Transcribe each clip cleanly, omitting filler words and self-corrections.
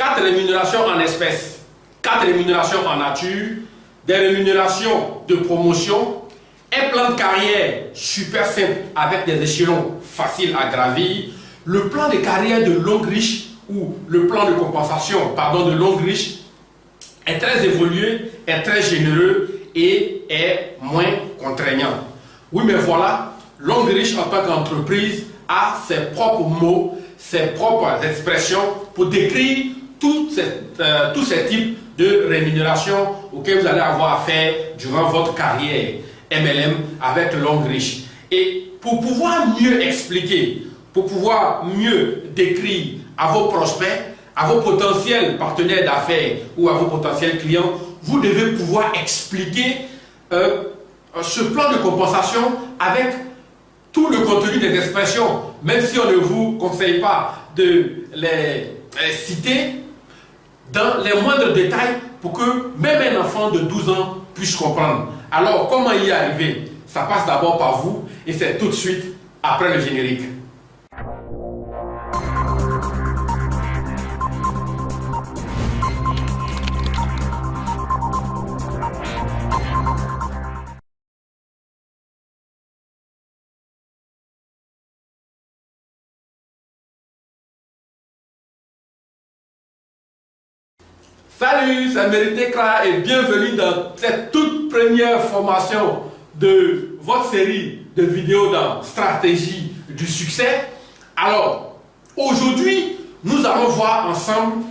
4 rémunérations en espèces, 4 rémunérations en nature, des rémunérations de promotion, un plan de carrière super simple avec des échelons faciles à gravir, le plan de carrière de longue riche ou le plan de compensation, pardon, de longue riche est très évolué, est très généreux et est moins contraignant. Oui, mais voilà, longue riche en tant qu'entreprise a ses propres mots, ses propres expressions pour décrire tous ces types de rémunération auxquelles vous allez avoir affaire durant votre carrière MLM avec longue riche. Et pour pouvoir mieux expliquer, pour pouvoir mieux décrire à vos prospects, à vos potentiels partenaires d'affaires ou à vos potentiels clients, vous devez pouvoir expliquer ce plan de compensation avec tout le contenu des expressions, même si on ne vous conseille pas de les citer dans les moindres détails pour que même un enfant de 12 ans puisse comprendre. Alors, comment y arriver? Ça passe d'abord par vous et c'est tout de suite après le générique. Salut, c'est Mérité Kra et bienvenue dans cette toute première formation de votre série de vidéos dans Stratégie du succès. Alors, aujourd'hui, nous allons voir ensemble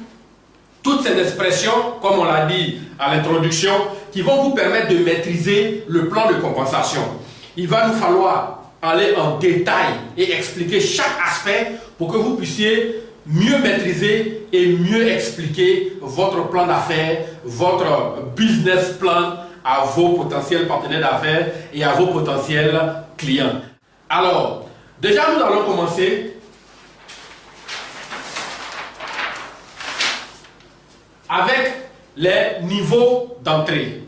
toutes ces expressions, comme on l'a dit à l'introduction, qui vont vous permettre de maîtriser le plan de compensation. Il va nous falloir aller en détail et expliquer chaque aspect pour que vous puissiez mieux maîtriser et mieux expliquer votre plan d'affaires, votre business plan à vos potentiels partenaires d'affaires et à vos potentiels clients. Alors, déjà nous allons commencer avec les niveaux d'entrée.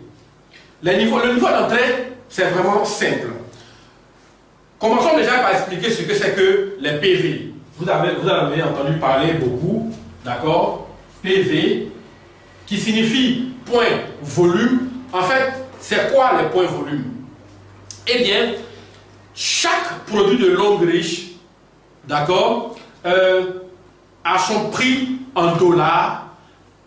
Le niveau d'entrée, c'est vraiment simple. Commençons déjà par expliquer ce que c'est que les PV. Vous avez entendu parler beaucoup, d'accord? PV, qui signifie point volume. En fait, c'est quoi les points volume? Eh bien, chaque produit de longue riche, d'accord, a son prix en dollars,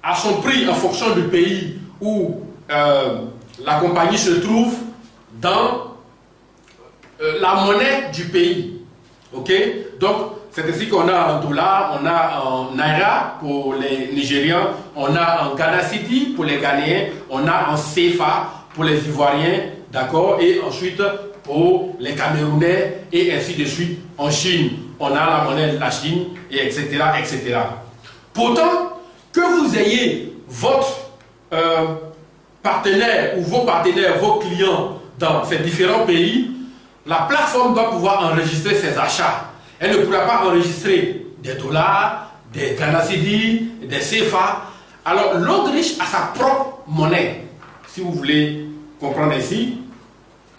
a son prix en fonction du pays où la compagnie se trouve dans la monnaie du pays. Ok? Donc, c'est ainsi qu'on a en dollars, on a en naira pour les Nigérians, on a en Ghana City pour les Ghanéens, on a en CFA pour les Ivoiriens, d'accord, et ensuite pour les Camerounais et ainsi de suite. En Chine, on a la monnaie de la Chine, et etc., etc. Pourtant, que vous ayez votre partenaire ou vos partenaires, vos clients dans ces différents pays, la plateforme doit pouvoir enregistrer ses achats. Elle ne pourra pas enregistrer des dollars, des Ghana Cedi, des CFA. Alors, l'autre riche a sa propre monnaie, si vous voulez comprendre ainsi.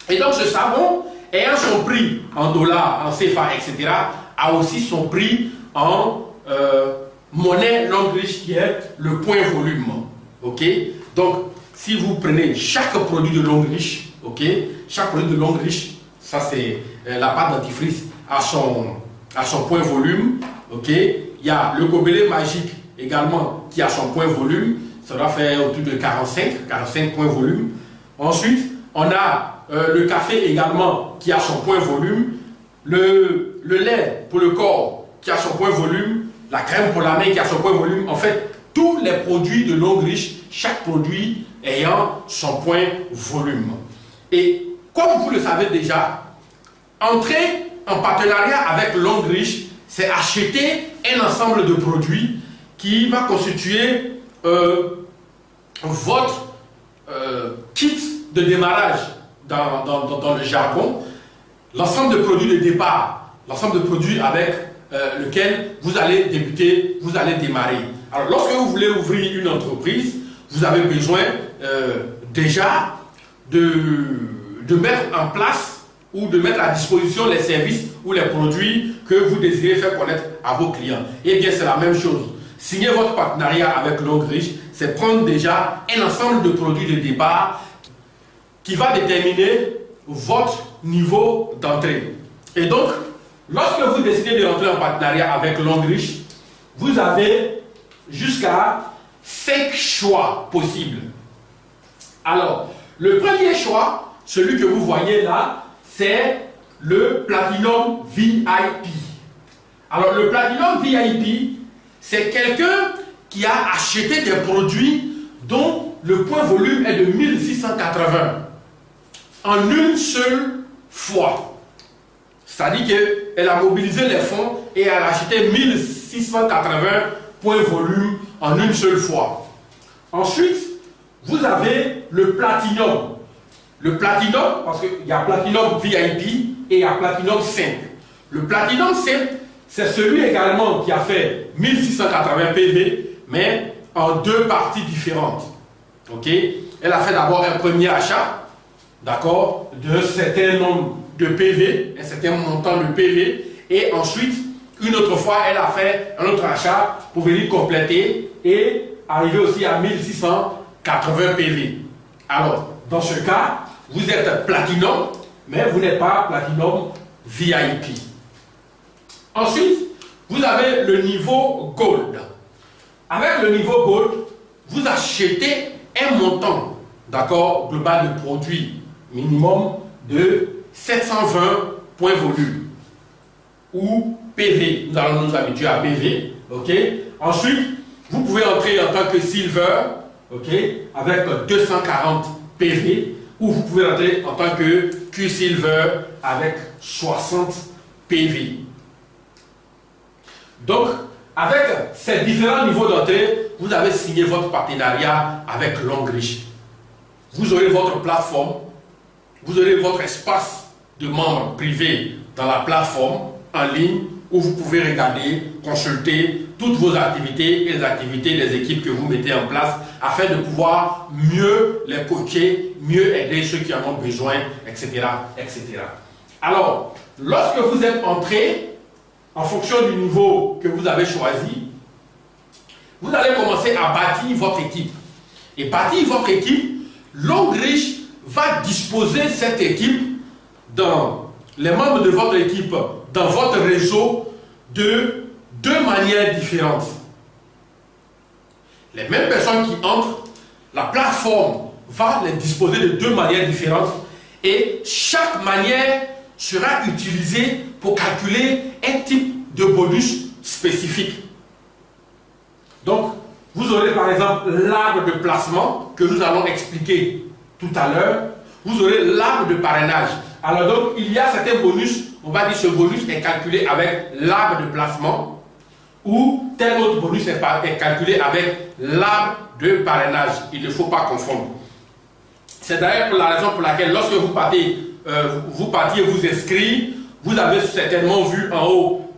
Et donc, ce savon, ayant son prix en dollars, en CFA, etc., a aussi son prix en monnaie longue riche qui est le point volume. Ok? Donc, si vous prenez chaque produit de longue riche, ok? Chaque produit de longue riche, ça c'est la pâte dentifrice à son point volume, ok. Il y a le gobelet magique également qui a son point volume, ça doit faire autour de 45 points volume. Ensuite, on a le café également qui a son point volume, le lait pour le corps qui a son point volume, la crème pour la main qui a son point volume. En fait, tous les produits de longue riche, chaque produit ayant son point volume. Et comme vous le savez déjà, entrer en partenariat avec longue riche, c'est acheter un ensemble de produits qui va constituer votre kit de démarrage dans le jargon, l'ensemble de produits de départ, l'ensemble de produits avec lequel vous allez débuter, vous allez démarrer. Alors lorsque vous voulez ouvrir une entreprise, vous avez besoin déjà de mettre en place ou de mettre à disposition les services ou les produits que vous désirez faire connaître à vos clients. Et bien c'est la même chose. signer votre partenariat avec Longrich, c'est prendre déjà un ensemble de produits de départ qui va déterminer votre niveau d'entrée. Et donc, lorsque vous décidez de rentrer en partenariat avec Longrich, vous avez jusqu'à 5 choix possibles. Alors, le premier choix, celui que vous voyez là, c'est le Platinum VIP. Alors, le Platinum VIP, c'est quelqu'un qui a acheté des produits dont le point volume est de 1680 en une seule fois. C'est-à-dire qu'elle a mobilisé les fonds et elle a acheté 1680 points volume en une seule fois. Ensuite, vous avez le Platinum. Le Platinum, parce qu'il y a Platinum VIP et il y a Platinum simple. Le Platinum simple, c'est celui également qui a fait 1680 PV, mais en 2 parties différentes. Ok? Elle a fait d'abord un premier achat, d'accord, d'un certain nombre de PV, un certain montant de PV, et ensuite, une autre fois, elle a fait un autre achat pour venir compléter et arriver aussi à 1680 PV. Alors, dans ce cas, vous êtes Platinum, mais vous n'êtes pas Platinum VIP. Ensuite, vous avez le niveau Gold. Avec le niveau Gold, vous achetez un montant, d'accord, global de produits minimum de 720 points volume ou PV. Nous allons nous habituer à PV. Ok. Ensuite, vous pouvez entrer en tant que Silver, ok, avec 240 PV, ou vous pouvez entrer en tant que Q-Silver avec 60 PV. Donc, avec ces différents niveaux d'entrée, vous avez signé votre partenariat avec Longrich. Vous aurez votre plateforme, vous aurez votre espace de membres privés dans la plateforme en ligne où vous pouvez regarder, consulter toutes vos activités et les activités des équipes que vous mettez en place afin de pouvoir mieux les coacher, mieux aider ceux qui en ont besoin, etc., etc. Alors, lorsque vous êtes entré, en fonction du niveau que vous avez choisi, vous allez commencer à bâtir votre équipe. Et bâtir votre équipe, Longrich va disposer cette équipe dans les membres de votre équipe, dans votre réseau, de 2 manières différentes. Les mêmes personnes qui entrent, la plateforme va les disposer de 2 manières différentes et chaque manière sera utilisée pour calculer un type de bonus spécifique. Donc, vous aurez par exemple l'arbre de placement que nous allons expliquer tout à l'heure. Vous aurez l'arbre de parrainage. Alors donc, il y a certains bonus, on va dire ce bonus est calculé avec l'arbre de placement ou tel autre bonus est calculé avec l'arbre de parrainage. Il ne faut pas confondre. C'est d'ailleurs la raison pour laquelle lorsque vous partiez vous inscrire, vous avez certainement vu en haut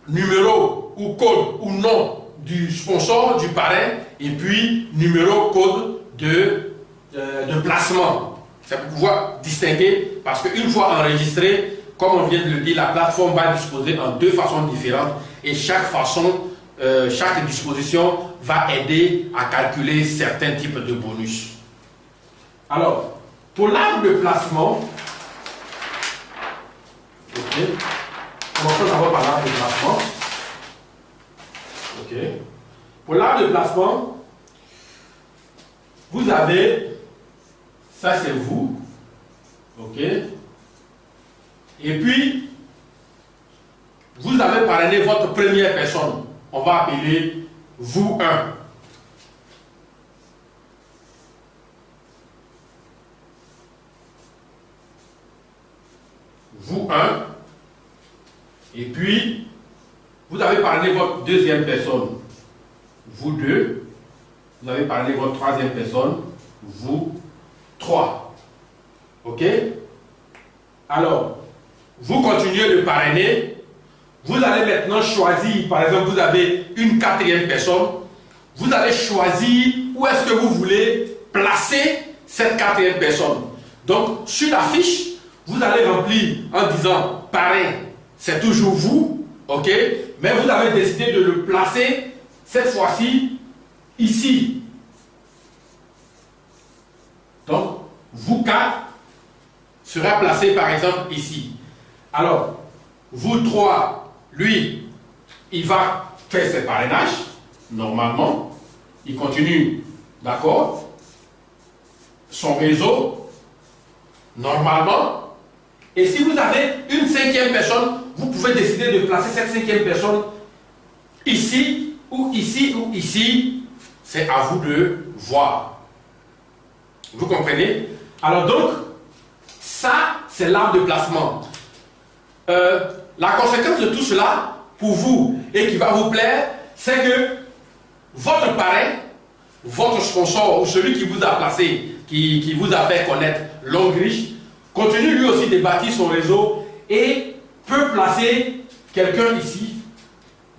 numéro ou code ou nom du sponsor, du parrain, et puis numéro, code de placement. C'est pour pouvoir distinguer, parce qu'une fois enregistré, comme on vient de le dire, la plateforme va disposer en 2 façons différentes et chaque disposition va aider à calculer certains types de bonus. Alors, pour l'arbre de placement, ok, commençons d'abord par l'arbre de placement. Ok. Pour l'arbre de placement, vous avez, ça c'est vous, ok, et puis vous avez parrainé votre première personne, on va appeler vous 1. Vous 1, et puis vous avez parrainé votre deuxième personne, vous 2, vous avez parrainé votre troisième personne, vous 3. Ok? Alors, vous continuez de parrainer, vous allez maintenant choisir, par exemple, vous avez une 4e personne, vous allez choisir où est-ce que vous voulez placer cette 4e personne. Donc, sur la fiche, vous allez remplir en disant parrain, c'est toujours vous, ok, mais vous avez décidé de le placer cette fois-ci ici. Donc, vous quatre sera placé par exemple ici. Alors, vous trois, lui, il va faire ses parrainages, normalement. Il continue, d'accord, son réseau, normalement. Et si vous avez une cinquième personne, vous pouvez décider de placer cette cinquième personne ici, ou ici, ou ici. C'est à vous de voir. Vous comprenez? Alors donc, ça, c'est l'arbre de placement. La conséquence de tout cela, pour vous, et qui va vous plaire, c'est que votre parrain, votre sponsor, ou celui qui vous a placé, qui vous a fait connaître Longreach, continue lui aussi de bâtir son réseau et peut placer quelqu'un ici.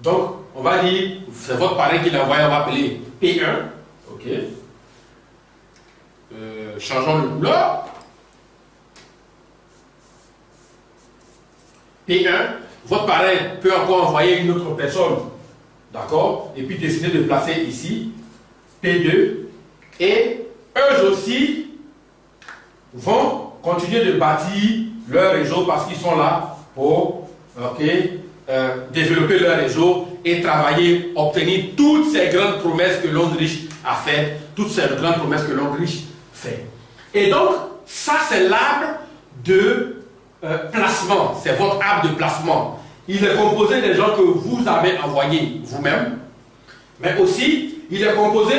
Donc, on va dire, c'est votre parrain qui l'a envoyé, on va appeler P1. Ok. Changeons le couleur. P1, votre parrain peut encore envoyer une autre personne, d'accord, et puis décider de placer ici, P2, et eux aussi vont continuer de bâtir leur réseau parce qu'ils sont là pour développer leur réseau et travailler, obtenir toutes ces grandes promesses que Longreach a faites, toutes ces grandes promesses que Longreach fait. Et donc, ça c'est l'arbre de placement, c'est votre arbre de placement. Il est composé des gens que vous avez envoyés vous-même, mais aussi il est composé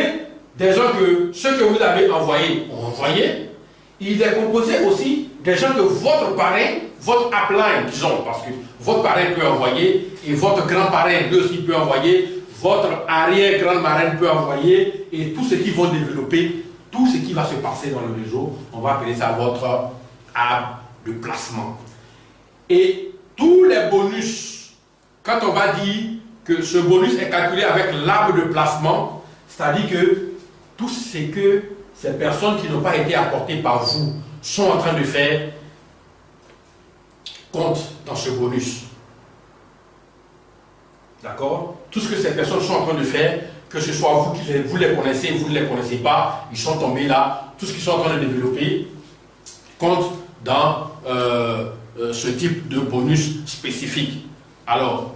des gens que ceux que vous avez envoyés ont envoyé. Il est composé aussi des gens que votre parrain, votre upline, disons, parce que votre parrain peut envoyer et votre grand-parrain lui aussi peut envoyer, votre arrière-grand-marraine peut envoyer, et tous ceux qui vont développer, tout ce qui va se passer dans le réseau, on va appeler ça votre arbre de placement. Et tous les bonus, quand on va dire que ce bonus est calculé avec l'arbre de placement, c'est-à-dire que tout ce que ces personnes qui n'ont pas été apportées par vous sont en train de faire compte dans ce bonus. D'accord? Tout ce que ces personnes sont en train de faire, que ce soit vous les connaissez, vous ne les connaissez pas, ils sont tombés là, tout ce qu'ils sont en train de développer compte dans ce type de bonus spécifique. Alors,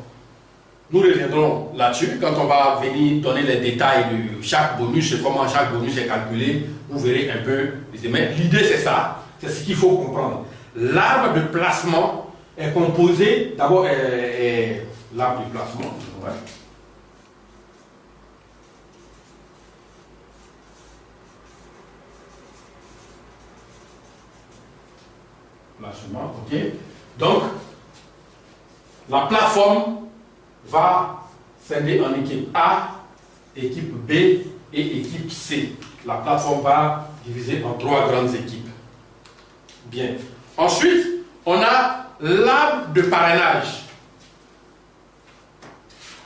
nous reviendrons là-dessus quand on va venir donner les détails de chaque bonus et comment chaque bonus est calculé. Vous verrez un peu. Mais l'idée c'est ça, c'est ce qu'il faut comprendre. L'arbre de placement est composé, d'abord, l'arbre de placement, ouais. Placement, ok. Donc, la plateforme va scinder en équipe A, équipe B et équipe C. La plateforme va diviser en 3 grandes équipes. Bien. Ensuite, on a l'arbre de parrainage.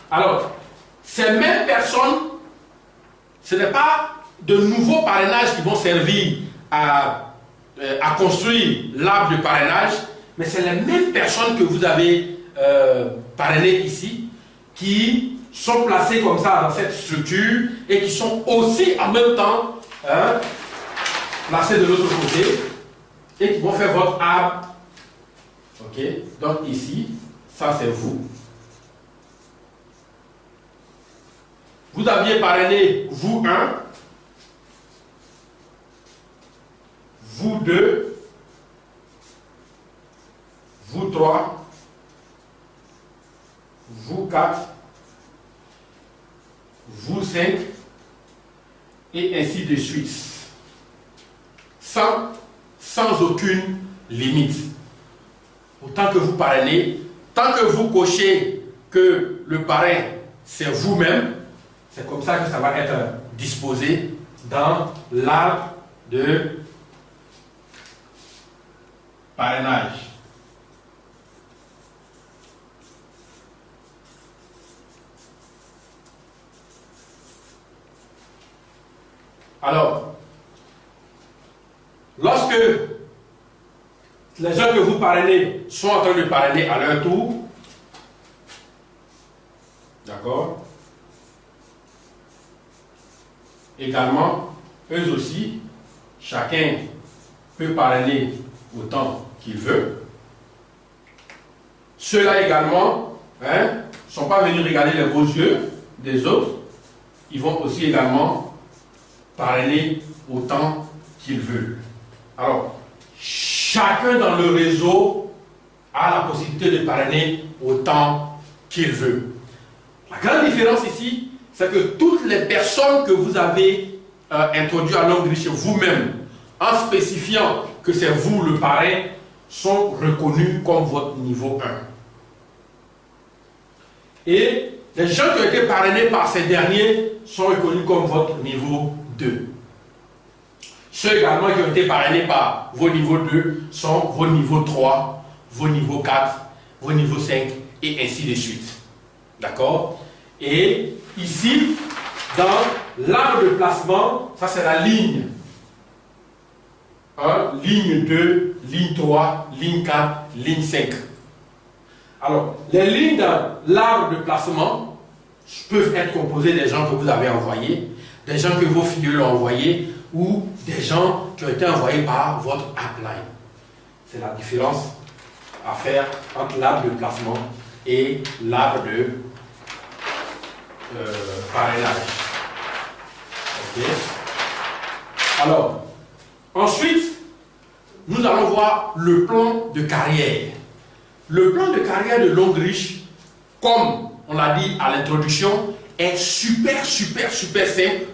Alors, ces mêmes personnes, ce n'est pas de nouveaux parrainages qui vont servir à construire l'arbre de parrainage, mais c'est les mêmes personnes que vous avez parrainées ici, qui sont placées comme ça dans cette structure et qui sont aussi en même temps placées de l'autre côté et qui vont faire votre arbre. Ok, donc ici, ça c'est vous. Vous aviez parrainé vous 1, vous 2, vous 3, vous 4, vous 5, et ainsi de suite. Sans aucune limite. Autant que vous parrainez, tant que vous cochez que le parrain, c'est vous-même, c'est comme ça que ça va être disposé dans l'arbre de parrainage. Alors, lorsque les gens que vous parrainez sont en train de parrainer à leur tour, également, eux aussi, chacun peut parrainer autant qu'il veut. Ceux-là également ne sont pas venus regarder les beaux yeux des autres. Ils vont aussi également parrainer autant qu'ils veulent. Alors, chacun dans le réseau a la possibilité de parrainer autant qu'il veut. La grande différence ici, c'est que toutes les personnes que vous avez introduites à Longreach vous-même, en spécifiant que c'est vous le parrain, sont reconnus comme votre niveau 1. Et les gens qui ont été parrainés par ces derniers sont reconnus comme votre niveau 2. Ceux également qui ont été parrainés par vos niveaux 2 sont vos niveaux 3, vos niveaux 4, vos niveaux 5 et ainsi de suite. D'accord? Et ici, dans l'arbre de placement, ça c'est la ligne 1, ligne 2, ligne 3, ligne 4, ligne 5. Alors, les lignes dans l'arbre de placement peuvent être composées des gens que vous avez envoyés, des gens que vos figures l'ont envoyé, ou des gens qui ont été envoyés par votre upline. C'est la différence à faire entre l'arbre de placement et l'arbre de parrainage. Okay. Alors, ensuite, nous allons voir le plan de carrière. Le plan de carrière de Longreach, comme on l'a dit à l'introduction, est super simple,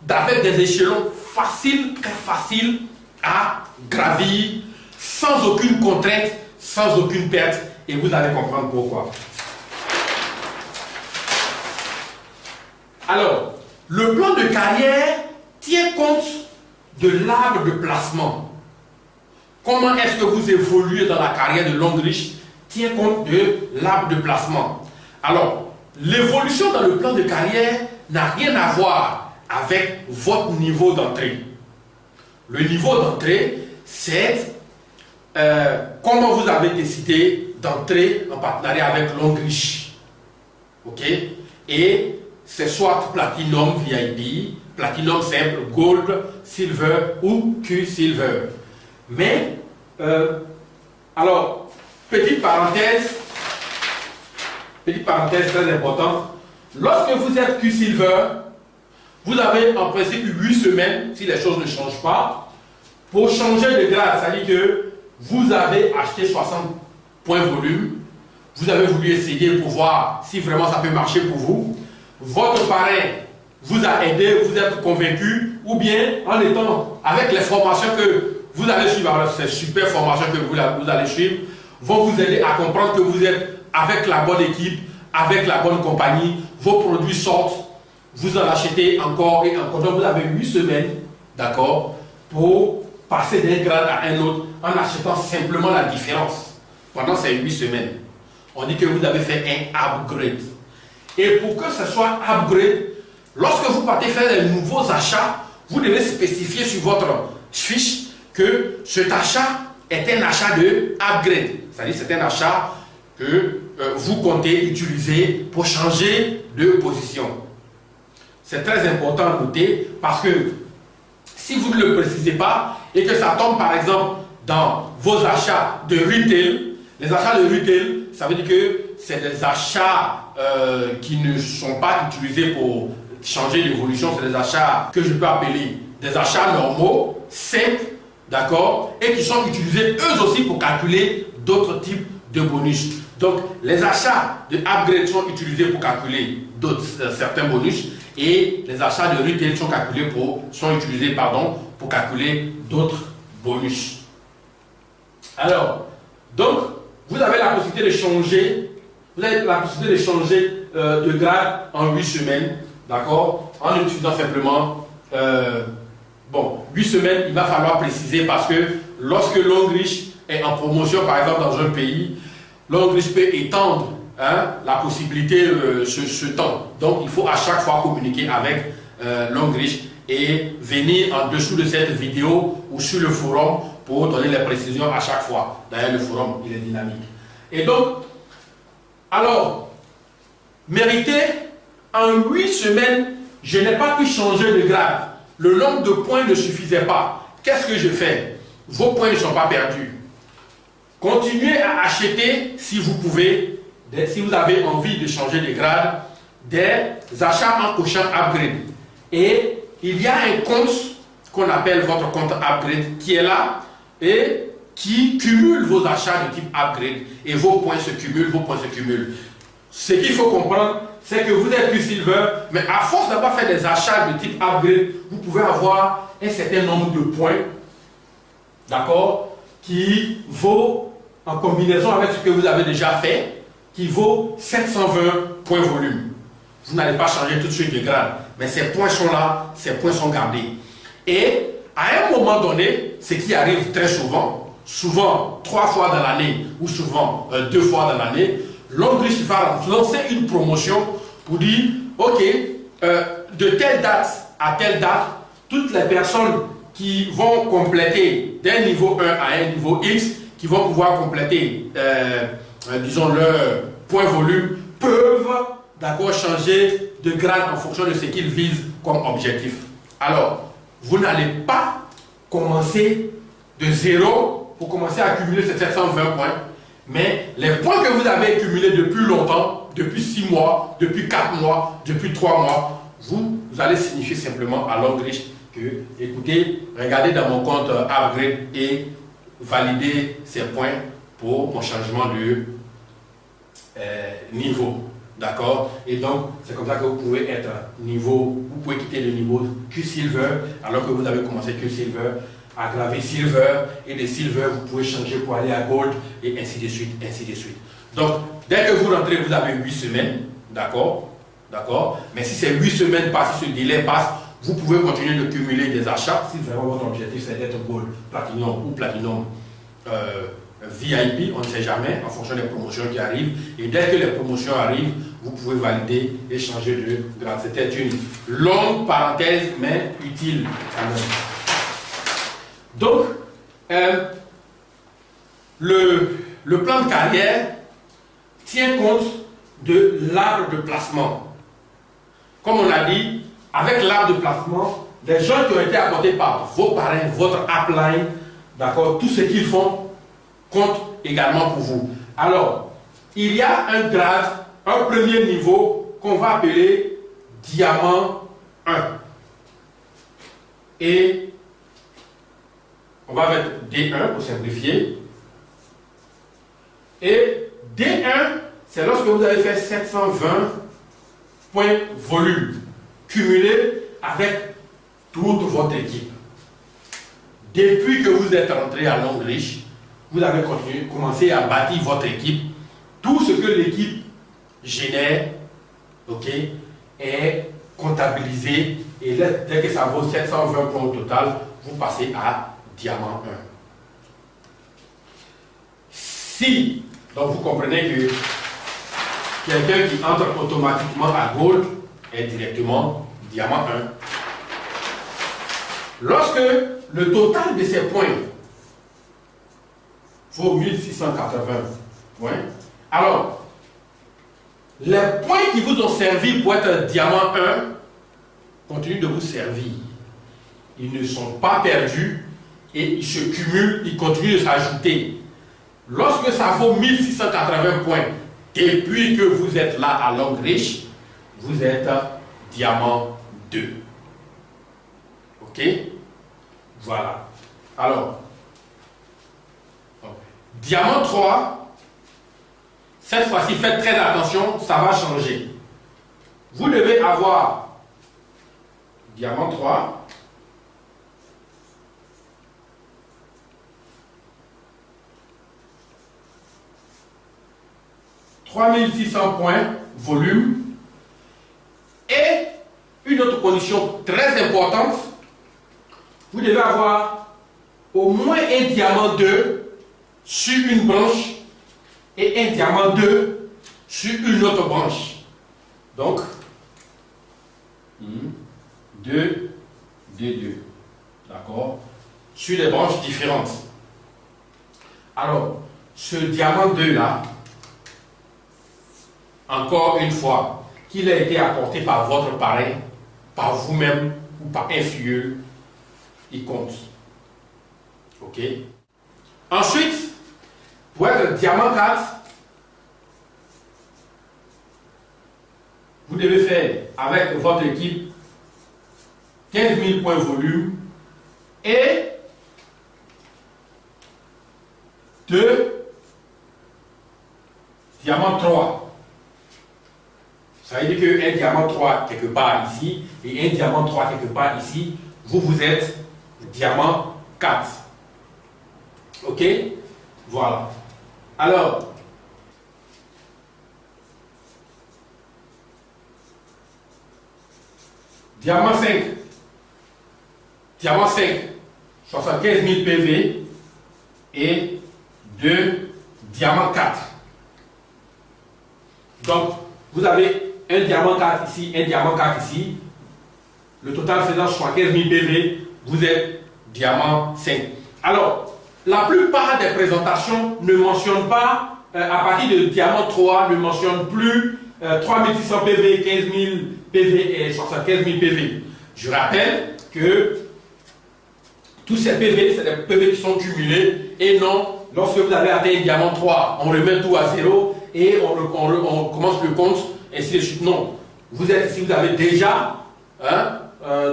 avec des échelons faciles, très faciles à gravir, sans aucune contrainte, sans aucune perte, et vous allez comprendre pourquoi. Alors, le plan de carrière tient compte de l'arbre de placement. Comment est-ce que vous évoluez dans la carrière de Longreach tient compte de l'arbre de placement. Alors, l'évolution dans le plan de carrière n'a rien à voir avec votre niveau d'entrée. Le niveau d'entrée, c'est comment vous avez décidé d'entrer en partenariat avec Longreach. Ok? Et c'est soit Platinum VIP, Platinum simple, Gold, Silver ou Q-Silver. Mais, alors, petite parenthèse très importante. Lorsque vous êtes Q-Silver, vous avez en principe 8 semaines, si les choses ne changent pas, pour changer de grade. C'est-à-dire que vous avez acheté 60 points volume, vous avez voulu essayer pour voir si vraiment ça peut marcher pour vous. Votre parrain vous a aidé, vous êtes convaincu, ou bien en étant avec les formations que vous allez suivre, alors ces super formations que vous allez suivre, vont vous aider à comprendre que vous êtes avec la bonne équipe, avec la bonne compagnie, vos produits sortent, vous en achetez encore et encore. Donc vous avez 8 semaines, d'accord, pour passer d'un grade à un autre en achetant simplement la différence pendant ces 8 semaines. On dit que vous avez fait un upgrade. Et pour que ce soit upgrade, lorsque vous partez faire des nouveaux achats, vous devez spécifier sur votre fiche que cet achat est un achat de upgrade. C'est-à-dire c'est un achat que vous comptez utiliser pour changer de position. C'est très important à noter parce que si vous ne le précisez pas et que ça tombe par exemple dans vos achats de retail, les achats de retail, ça veut dire que c'est des achats qui ne sont pas utilisés pour changer l'évolution, c'est des achats que je peux appeler des achats normaux, simples, d'accord, et qui sont utilisés eux aussi pour calculer d'autres types de bonus. Donc les achats de upgrade sont utilisés pour calculer certains bonus et les achats de retail sont utilisés pour calculer d'autres bonus. Alors, donc, vous avez la possibilité de changer, de grade en 8 semaines, d'accord, en utilisant simplement, 8 semaines, il va falloir préciser parce que lorsque Longreach est en promotion, par exemple, dans un pays, Longreach peut étendre la possibilité ce temps. Donc, il faut à chaque fois communiquer avec Longreach et venir en dessous de cette vidéo ou sur le forum pour donner les précisions à chaque fois. D'ailleurs, le forum, il est dynamique. Et donc, alors, mériter en 8 semaines, je n'ai pas pu changer de grade. Le nombre de points ne suffisait pas. Qu'est-ce que je fais? Vos points ne sont pas perdus. Continuez à acheter, si vous pouvez, si vous avez envie de changer de grade, des achats en cochant upgrade. Et il y a un compte qu'on appelle votre compte upgrade qui est là et qui cumule vos achats de type upgrade et vos points se cumulent, Ce qu'il faut comprendre, c'est que vous êtes plus silver, mais à force d'avoir fait des achats de type upgrade, vous pouvez avoir un certain nombre de points, d'accord, qui vaut, en combinaison avec ce que vous avez déjà fait, qui vaut 720 points volume. Vous n'allez pas changer tout de suite de grade, mais ces points sont là, ces points sont gardés. Et à un moment donné, ce qui arrive très souvent 3 fois dans l'année ou souvent 2 fois dans l'année, Longreach va lancer une promotion pour dire, ok, de telle date à telle date, toutes les personnes qui vont compléter d'un niveau 1 à un niveau X, qui vont pouvoir compléter, disons, leur point volume, peuvent d'accord changer de grade en fonction de ce qu'ils visent comme objectif. Alors, vous n'allez pas commencer de zéro pour commencer à accumuler ces 720 points, mais les points que vous avez accumulés depuis longtemps, depuis 6 mois, depuis 4 mois, depuis 3 mois, vous allez signifier simplement à Longreach que, écoutez, regardez dans mon compte upgrade et validez ces points pour mon changement de niveau. D'accord? Et donc, c'est comme ça que vous pouvez être niveau, vous pouvez quitter le niveau Q-Silver, alors que vous avez commencé Q-Silver, aggraver Silver, et de Silver, vous pouvez changer pour aller à Gold, et ainsi de suite, ainsi de suite. Donc, dès que vous rentrez, vous avez 8 semaines, d'accord? D'accord? Mais si ces 8 semaines passent, si ce délai passe, vous pouvez continuer de cumuler des achats, si vraiment votre objectif c'est d'être Gold, Platinum ou Platinum VIP, on ne sait jamais, en fonction des promotions qui arrivent. Et dès que les promotions arrivent, vous pouvez valider et changer de grade. C'était une longue parenthèse, mais utile quand même. Donc, le plan de carrière tient compte de l'arbre de placement. Comme on a dit, avec l'arbre de placement, les gens qui ont été apportés par vos parrains, votre upline, d'accord, tout ce qu'ils font compte également pour vous. Alors, il y a un grade, un premier niveau qu'on va appeler diamant 1. Et on va mettre D1 pour simplifier. Et D1, c'est lorsque vous avez fait 720 points volume cumulés avec toute votre équipe. Depuis que vous êtes rentré à Longreach, vous avez commencé à bâtir votre équipe. Tout ce que l'équipe génère, ok, est comptabilisé. Et là, dès que ça vaut 720 points au total, vous passez à diamant 1. Si, donc vous comprenez que quelqu'un qui entre automatiquement à Gold est directement diamant 1. Lorsque le total de ces points vaut 1680 points, alors les points qui vous ont servi pour être diamant 1 continuent de vous servir. Ils ne sont pas perdus et ils se cumulent, ils continuent de s'ajouter. Lorsque ça vaut 1680 points, depuis que vous êtes là à Longreach, vous êtes diamant 2. Ok? Voilà. Alors, diamant 3, cette fois-ci, faites très attention, ça va changer. Vous devez avoir diamant 3, « 3600 points, volume, et une autre condition très importante, vous devez avoir au moins un diamant 2 sur une branche et un diamant 2 sur une autre branche. Donc, 2, 2, 2. D'accord? Sur des branches différentes. Alors, ce diamant 2 là, encore une fois, qu'il a été apporté par votre parrain, par vous-même ou par un filleul, il compte. Ok? Ensuite, pour être diamant 4, vous devez faire avec votre équipe 15 000 points volume et 2 diamants 3. Ça veut dire qu'un diamant 3 quelque part ici et un diamant 3 quelque part ici, vous êtes diamant 4. Ok? Voilà. Alors, diamant 5. Diamant 5, 75 000 PV et 2 diamants 4. Donc, vous avez un diamant 4 ici, un diamant 4 ici. Le total faisant 75 000 PV, vous êtes diamant 5. Alors, la plupart des présentations ne mentionnent pas, à partir de diamant 3, ne mentionnent plus 3600 PV, 15 000 PV et 75 000 PV. Je rappelle que tous ces PV, c'est des PV qui sont cumulés et non, lorsque vous avez atteint un diamant 3, on remet tout à zéro et on commence le compte, ainsi de suite. Non, vous êtes ici, vous avez déjà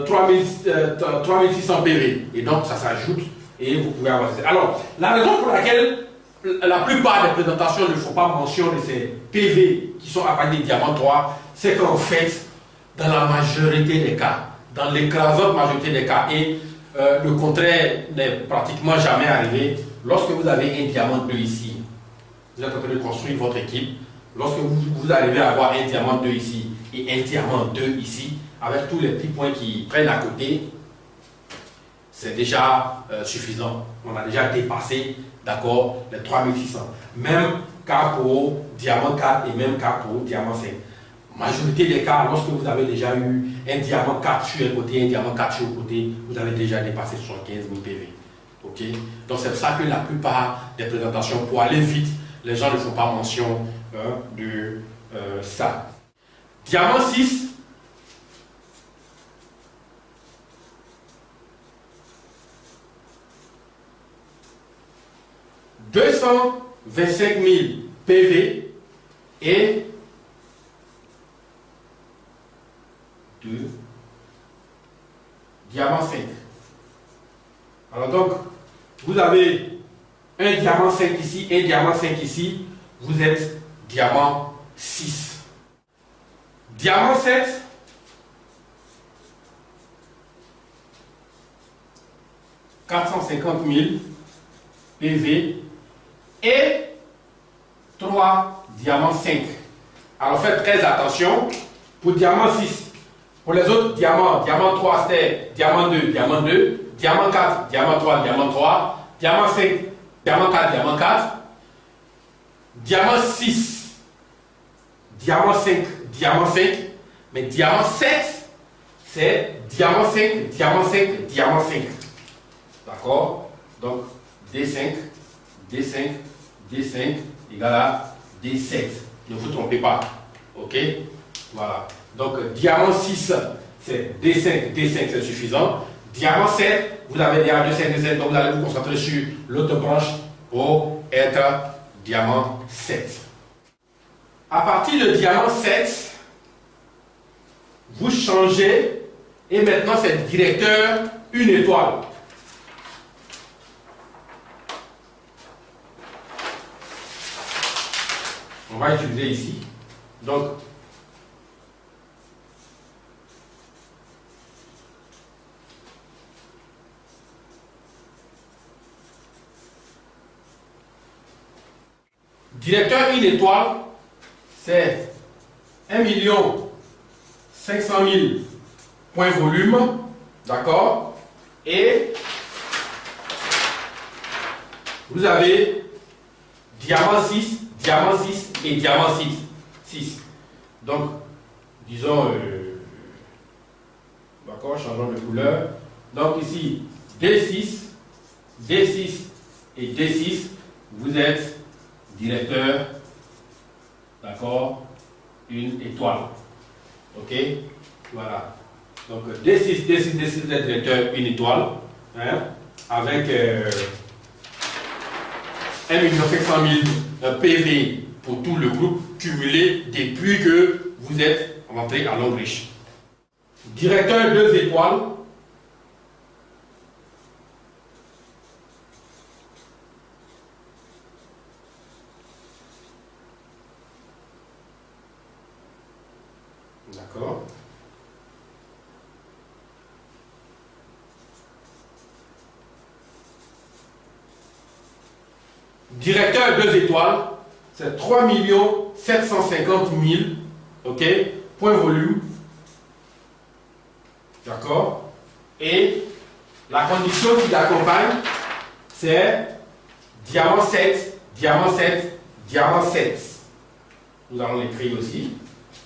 3600 PV et donc ça s'ajoute et vous pouvez avoir. Alors, la raison pour laquelle la plupart des présentations ne font pas mention de ces PV qui sont à partir des diamants 3, c'est qu'en fait, dans la majorité des cas, dans l'écrasante majorité des cas, et le contraire n'est pratiquement jamais arrivé, lorsque vous avez un diamant 2 ici, vous êtes en train de construire votre équipe, lorsque vous arrivez à avoir un diamant 2 ici et un diamant 2 ici, avec tous les petits points qui prennent à côté, c'est déjà suffisant. On a déjà dépassé, d'accord, les 3600. Même cas pour diamant 4 et même cas pour diamant 5. Majorité des cas, lorsque vous avez déjà eu un diamant 4 sur un côté, un diamant 4 sur le côté, vous avez déjà dépassé 75 000 PV. Ok? Donc c'est pour ça que la plupart des présentations, pour aller vite, les gens ne font pas mention de ça. Diamant 6. « 225 000 PV et 2 diamant 5. Alors donc, vous avez un diamant 5 ici, un diamant 5 ici, vous êtes diamant 6. Diamant 7, « 450 000 PV et 3 diamants 5. Alors faites très attention pour diamant 6. Pour les autres diamants, diamant 3 c'était diamant 2, diamant 2, diamant 4, diamant 3, diamant 3, diamant 5, diamant 4, diamant 4, diamant 6, diamant 5, diamant 5, mais diamant 7, c'est diamant 5, diamant 5, diamant 5. D'accord? Donc, D5, D5, D5 égale à D7. Ne vous trompez pas. Ok? Voilà. Donc, diamant 6, c'est D5, D5 c'est suffisant. Diamant 7, vous avez déjà D5, D7, donc vous allez vous concentrer sur l'autre branche pour être diamant 7. À partir de diamant 7, vous changez et maintenant c'est directeur une étoile. On va utiliser ici. Donc, directeur une étoile, c'est 1 500 000 points volume, d'accord? Et vous avez diamant 6, diamant 6 et diamant 6. Donc, disons, d'accord, changeons de couleur. Donc ici, D6, D6 et D6, vous êtes directeur, d'accord, une étoile. Ok, voilà. Donc D6, D6, D6, directeur, une étoile, hein, avec 1 500 000 PV pour tout le groupe cumulé depuis que vous êtes rentré à Longreach. Directeur 2 étoiles. D'accord. Directeur 2 étoiles, c'est 3 750 000, ok, point volume, d'accord, et la condition qui l'accompagne, c'est diamant 7, diamant 7, diamant 7. Nous allons l'écrire aussi,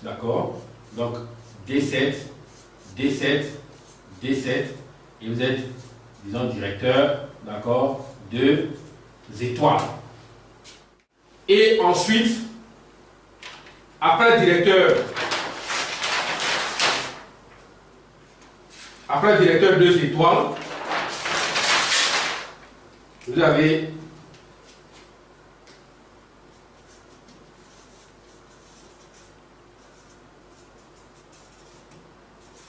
d'accord, donc D7, D7, D7, et vous êtes, disons, directeur, d'accord, 2 étoiles. Et ensuite, après directeur 2 étoiles, vous avez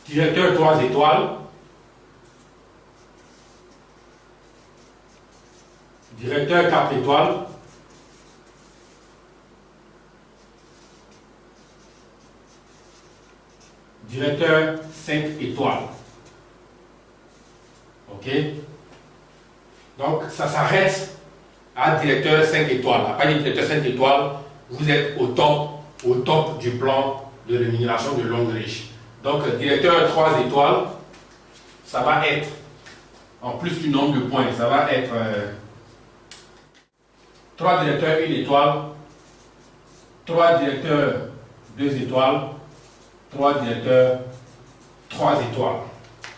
directeur 3 étoiles, directeur 4 étoiles, directeur 5 étoiles. Ok? Donc, ça s'arrête à directeur 5 étoiles. Après le directeur 5 étoiles, vous êtes au top du plan de rémunération de Longreach. Donc, directeur 3 étoiles, ça va être, en plus du nombre de points, ça va être 3 directeurs 1 étoile, 3 directeurs 2 étoiles, 3 directeurs 3 étoiles.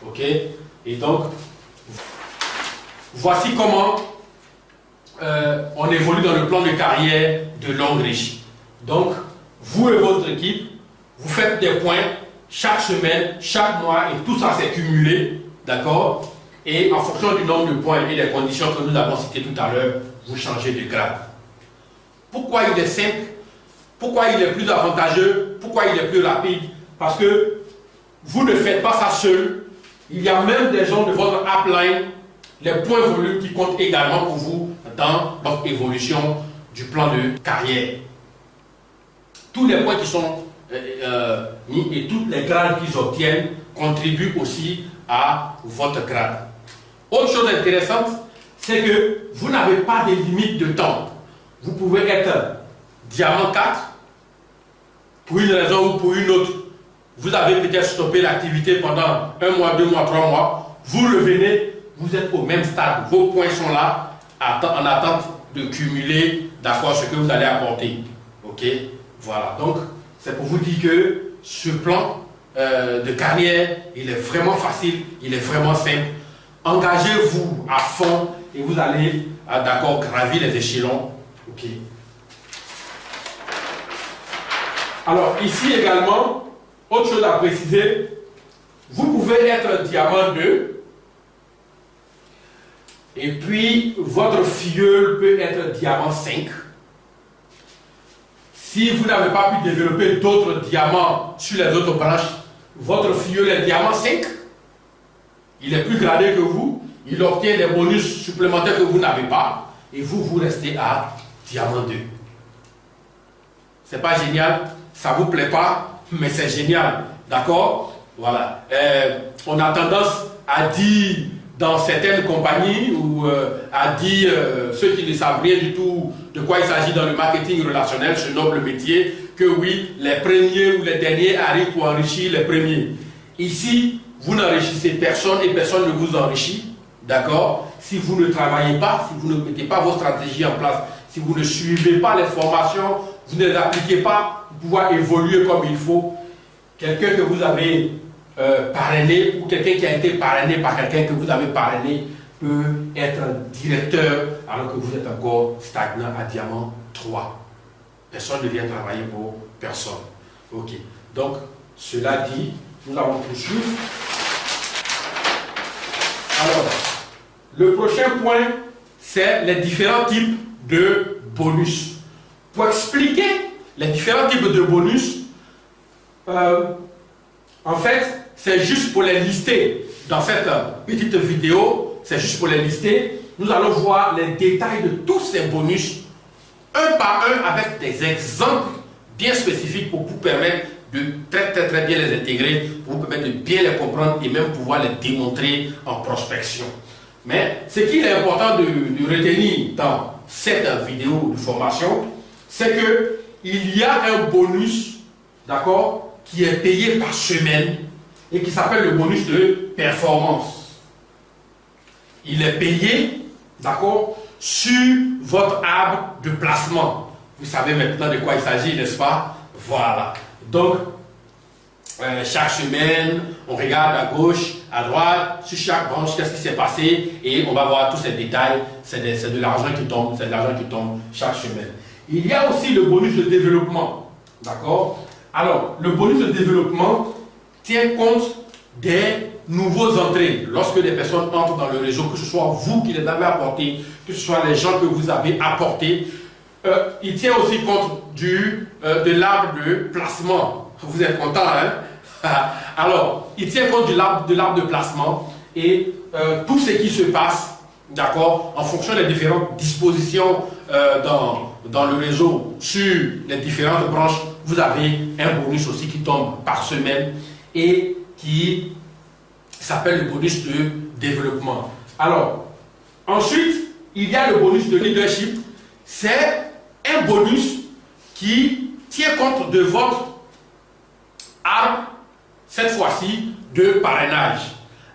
Ok? Et donc, voici comment on évolue dans le plan de carrière de Longreach. Donc, vous et votre équipe, vous faites des points chaque semaine, chaque mois, et tout ça s'est cumulé, d'accord? Et en fonction du nombre de points et des conditions que nous avons citées tout à l'heure, vous changez de grade. Pourquoi il est simple? Pourquoi il est plus avantageux? Pourquoi il est plus rapide? Parce que vous ne faites pas ça seul. Il y a même des gens de votre upline, les points volumes qui comptent également pour vous dans votre évolution du plan de carrière. Tous les points qui sont mis et toutes les grades qu'ils obtiennent contribuent aussi à votre grade. Autre chose intéressante, c'est que vous n'avez pas de limite de temps. Vous pouvez être diamant 4 pour une raison ou pour une autre. Vous avez peut-être stoppé l'activité pendant 1 mois, 2 mois, 3 mois. Vous revenez, vous êtes au même stade. Vos points sont là en attente de cumuler, d'accord, ce que vous allez apporter. Ok? Voilà. Donc, c'est pour vous dire que ce plan de carrière, il est vraiment facile, il est vraiment simple. Engagez-vous à fond et vous allez, d'accord, gravir les échelons. Ok. Alors, ici également, autre chose à préciser, vous pouvez être diamant 2 et puis votre filleul peut être diamant 5. Si vous n'avez pas pu développer d'autres diamants sur les autres branches, votre filleul est diamant 5. Il est plus gradé que vous, il obtient des bonus supplémentaires que vous n'avez pas et vous, vous restez à diamant 2. C'est pas génial? Ça vous plaît pas? Mais c'est génial, d'accord? Voilà. On a tendance à dire dans certaines compagnies ou à dire ceux qui ne savent rien du tout de quoi il s'agit dans le marketing relationnel, ce noble métier, que oui, les premiers ou les derniers arrivent pour enrichir les premiers. Ici, vous n'enrichissez personne et personne ne vous enrichit, d'accord? Si vous ne travaillez pas, si vous ne mettez pas vos stratégies en place, si vous ne suivez pas les formations, vous ne les appliquez pas pour pouvoir évoluer comme il faut, quelqu'un que vous avez parrainé ou quelqu'un qui a été parrainé par quelqu'un que vous avez parrainé peut être directeur alors que vous êtes encore stagnant à diamant 3. Personne ne vient travailler pour personne. Ok. Donc, cela dit, Nous allons poursuivre. Alors, le prochain point, c'est les différents types de bonus. Pour expliquer les différents types de bonus, en fait, c'est juste pour les lister dans cette petite vidéo, c'est juste pour les lister. Nous allons voir les détails de tous ces bonus, un par un, avec des exemples bien spécifiques pour vous permettre de très bien les intégrer, pour vous permettre de bien les comprendre et même pouvoir les démontrer en prospection. Mais ce qu'il est important de retenir dans cette vidéo de formation, c'est qu'il y a un bonus, d'accord, qui est payé par semaine et qui s'appelle le bonus de performance. Il est payé, d'accord, sur votre arbre de placement. Vous savez maintenant de quoi il s'agit, n'est-ce pas? Voilà. Donc, chaque semaine, on regarde à gauche, à droite, sur chaque branche, qu'est-ce qui s'est passé, et on va voir tous ces détails. C'est de l'argent qui tombe, c'est de l'argent qui tombe chaque semaine. Il y a aussi le bonus de développement. D'accord? Alors, le bonus de développement tient compte des nouveaux entrées. Lorsque des personnes entrent dans le réseau, que ce soit vous qui les avez apportés, que ce soit les gens que vous avez apportés, il tient aussi compte de l'arbre de placement. Vous êtes content, hein? Alors, il tient compte de l'arbre de placement et tout ce qui se passe, d'accord, en fonction des différentes dispositions dans le réseau, sur les différentes branches, vous avez un bonus aussi qui tombe par semaine et qui s'appelle le bonus de développement. Alors, ensuite, il y a le bonus de leadership. C'est un bonus qui tient compte de votre arbre, cette fois-ci, de parrainage.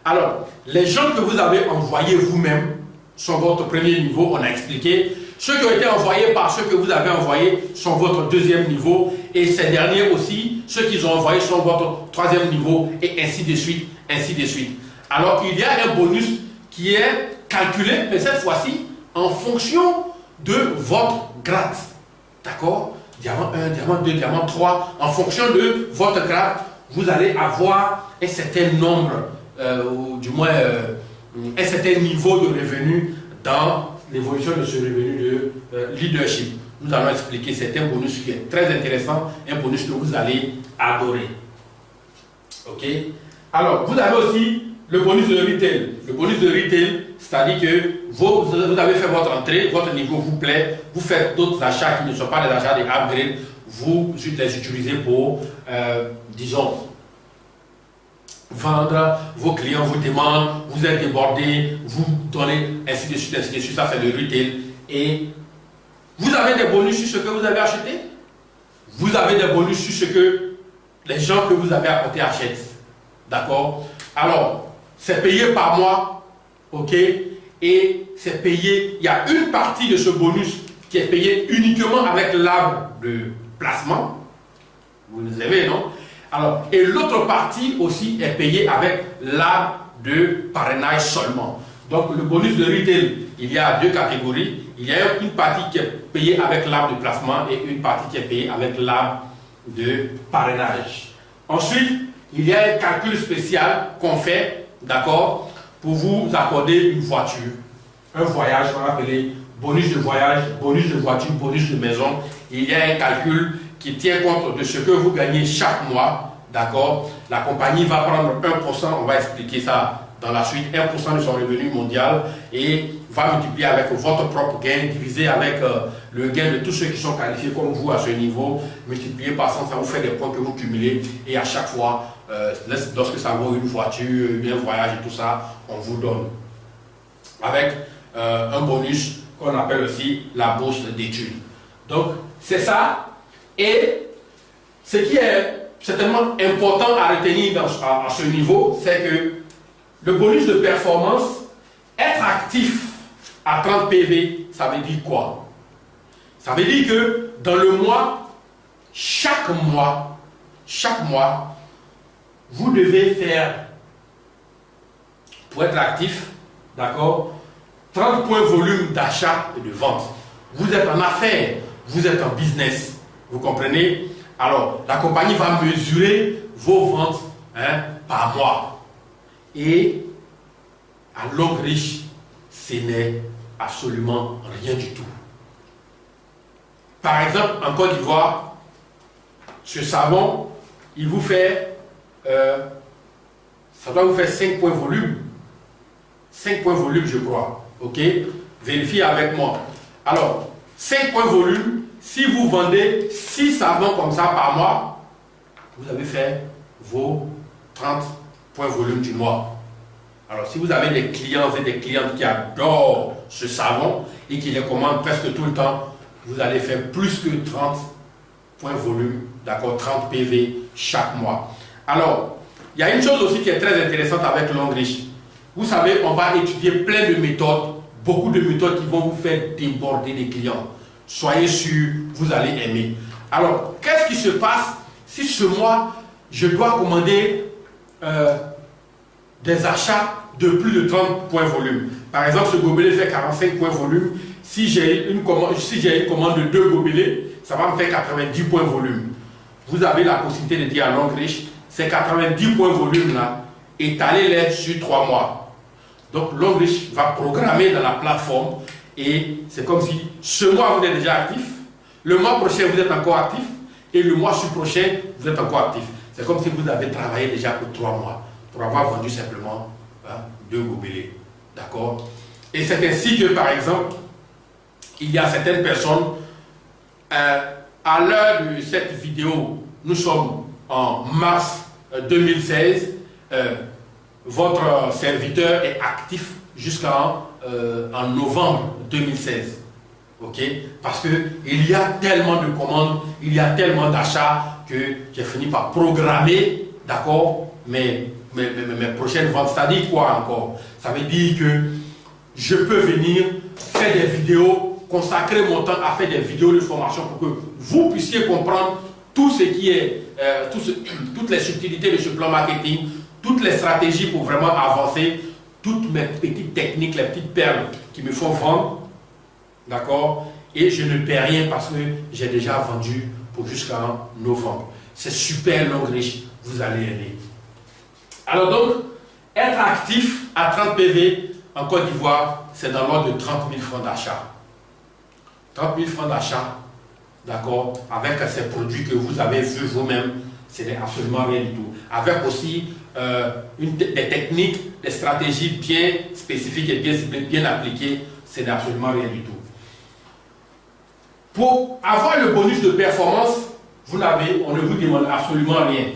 Alors, les gens que vous avez envoyés vous-même sont votre premier niveau, on a expliqué. Ceux qui ont été envoyés par ceux que vous avez envoyés sont votre deuxième niveau. Et ces derniers aussi, ceux qu'ils ont envoyés sont votre troisième niveau, et ainsi de suite, ainsi de suite. Alors, il y a un bonus qui est calculé, mais cette fois-ci, en fonction de votre grade. D'accord? Diamant 1, diamant 2, diamant 3. En fonction de votre grade, vous allez avoir un certain nombre, ou du moins un certain niveau de revenu dans l'évolution de ce revenu de leadership. Nous allons expliquer, c'est un bonus qui est très intéressant, un bonus que vous allez adorer. Ok? Alors, vous avez aussi le bonus de retail. Le bonus de retail, c'est-à-dire que vous avez fait votre entrée, votre niveau vous plaît, vous faites d'autres achats qui ne sont pas des achats de upgrade, vous les utilisez pour, disons, vendre, vos clients vous demandent, vous êtes débordé, vous donnez, ainsi de suite, ainsi de suite. Ça, c'est le retail. Et vous avez des bonus sur ce que vous avez acheté. Vous avez des bonus sur ce que les gens que vous avez apportés achètent. D'accord? Alors, c'est payé par mois, ok? Et c'est payé, il y a une partie de ce bonus qui est payée uniquement avec l'arbre de placement. Vous nous aimez, non? Alors, et l'autre partie aussi est payée avec l'arbre de parrainage seulement. Donc, le bonus de retail, il y a deux catégories. Il y a une partie qui est payée avec l'arbre de placement et une partie qui est payée avec l'arbre de parrainage. Ensuite, il y a un calcul spécial qu'on fait, d'accord, pour vous accorder une voiture, un voyage, on va appeler bonus de voyage, bonus de voiture, bonus de maison. Il y a un calcul qui tient compte de ce que vous gagnez chaque mois, d'accord. La compagnie va prendre 1%, on va expliquer ça dans la suite, 1% de son revenu mondial et va multiplier avec votre propre gain, divisé avec le gain de tous ceux qui sont qualifiés comme vous à ce niveau, multiplié par 100, ça vous fait des points que vous cumulez et à chaque fois, lorsque ça vaut une voiture, un voyage et tout ça, on vous donne. Avec un bonus qu'on appelle aussi la bourse d'études. Donc, c'est ça. Et ce qui est certainement important à retenir à ce niveau, c'est que le bonus de performance, être actif à 30 PV, ça veut dire quoi? Ça veut dire que dans le mois, chaque mois, vous devez faire, pour être actif, d'accord, 30 points volume d'achat et de vente. Vous êtes en affaires, vous êtes en business, vous comprenez? Alors, la compagnie va mesurer vos ventes par mois. Et à longue riche, ce n'est absolument rien du tout. Par exemple, en Côte d'Ivoire, ce savon, il vous fait, ça doit vous faire 5 points volume. 5 points volume, je crois. Ok? Vérifiez avec moi. Alors, 5 points volume, si vous vendez 6 savons comme ça par mois, vous avez fait vos 30 points volume du mois. Alors, si vous avez des clients et des clientes qui adorent ce savon et qui les commandent presque tout le temps, vous allez faire plus que 30 points volume, d'accord, 30 PV chaque mois. Alors, il y a une chose aussi qui est très intéressante avec Longrich. Vous savez, on va étudier plein de méthodes, beaucoup de méthodes qui vont vous faire déborder des clients. Soyez sûr, vous allez aimer. Alors, qu'est-ce qui se passe si ce mois, je dois commander des achats de plus de 30 points volume? Par exemple, ce gobelet fait 45 points volume. Si j'ai une commande de 2 gobelets, ça va me faire 90 points volume. Vous avez la possibilité de dire à Longrich, ces 90 points volume là, étalez-les sur 3 mois. Donc Longrich va programmer dans la plateforme et c'est comme si ce mois vous êtes déjà actif, le mois prochain vous êtes encore actif et le mois prochain vous êtes encore actif. C'est comme si vous avez travaillé déjà pour 3 mois pour avoir vendu simplement 2 gobelets. D'accord? Et c'est ainsi que par exemple, il y a certaines personnes, à l'heure de cette vidéo, nous sommes en mars 2016, votre serviteur est actif jusqu'en novembre 2016. Ok? Parce qu'il y a tellement de commandes, il y a tellement d'achats que j'ai fini par programmer, d'accord, mes prochaines ventes. C'est-à-dire quoi encore? Ça veut dire que je peux venir faire des vidéos, consacrer mon temps à faire des vidéos de formation pour que vous puissiez comprendre tout ce qui est, toutes les subtilités de ce plan marketing, toutes les stratégies pour vraiment avancer, toutes mes petites techniques, les petites perles qui me font vendre, d'accord? Et je ne perds rien parce que j'ai déjà vendu pour jusqu'en novembre. C'est super Longrich, vous allez aimer. Alors donc, être actif à 30 PV en Côte d'Ivoire, c'est dans l'ordre de 30 000 francs d'achat. 30 000 francs d'achat, d'accord, avec ces produits que vous avez vus vous-même, ce n'est absolument rien du tout. Avec aussi des techniques, des stratégies bien spécifiques et bien ciblées, bien appliquées, ce n'est absolument rien du tout. Pour avoir le bonus de performance, on ne vous demande absolument rien.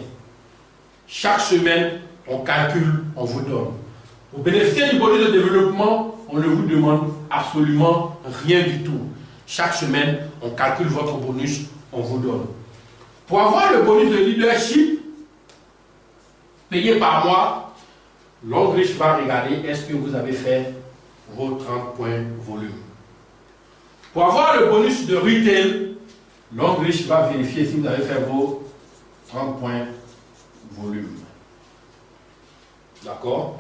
Chaque semaine, on calcule, on vous donne. Pour bénéficier du bonus de développement, on ne vous demande absolument rien du tout. Chaque semaine, on calcule votre bonus, on vous donne. Pour avoir le bonus de leadership payé par mois, Longrich va regarder est-ce que vous avez fait vos 30 points volume. Pour avoir le bonus de retail, Longrich va vérifier si vous avez fait vos 30 points volume. D'accord?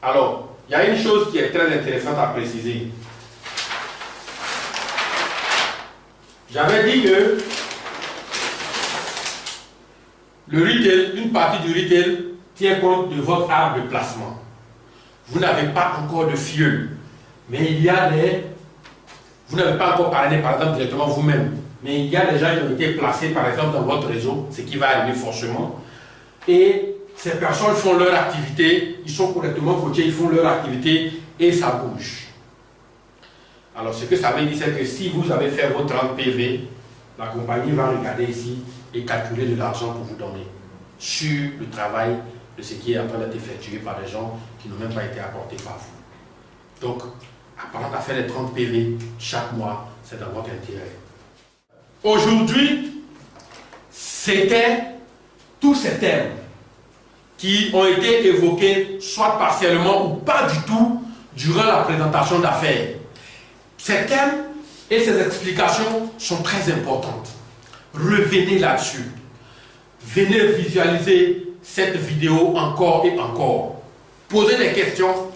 Alors, il y a une chose qui est très intéressante à préciser. J'avais dit que le retail, une partie du retail tient compte de votre art de placement. Vous n'avez pas encore de filleul, mais il y a des... Vous n'avez pas encore parlé par exemple directement vous-même, mais il y a des gens qui ont été placés par exemple dans votre réseau, ce qui va arriver forcément. Et ces personnes font leur activité, ils sont correctement coachés, ils font leur activité et ça bouge. Alors ce que ça veut dire, c'est que si vous avez fait votre 30 PV, la compagnie va regarder ici et calculer de l'argent pour vous donner sur le travail de ce qui est en train d'être effectué par des gens qui n'ont même pas été apportés par vous. Donc, apprendre à faire les 30 PV chaque mois, c'est dans votre intérêt. Aujourd'hui, c'était tous ces thèmes qui ont été évoqués, soit partiellement ou pas du tout, durant la présentation d'affaires. Ces thèmes et ces explications sont très importantes. Revenez là-dessus. Venez visualiser cette vidéo encore et encore. Posez des questions.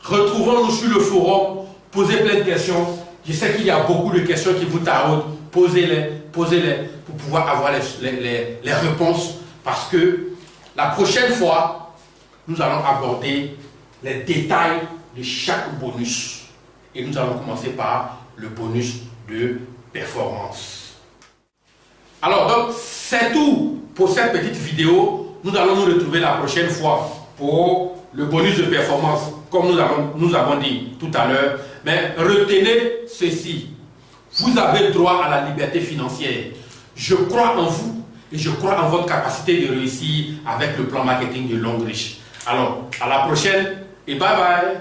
Retrouvons-nous sur le forum. Posez plein de questions. Je sais qu'il y a beaucoup de questions qui vous taraudent. Posez-les pour pouvoir avoir les réponses. Parce que La prochaine fois, nous allons aborder les détails de chaque bonus. Et nous allons commencer par le bonus de performance. Alors, donc, c'est tout pour cette petite vidéo. Nous allons nous retrouver la prochaine fois pour le bonus de performance, comme nous avons dit tout à l'heure. Mais retenez ceci. Vous avez droit à la liberté financière. Je crois en vous et je crois en votre capacité de réussir avec le plan marketing de Longrich. Alors, à la prochaine et bye bye.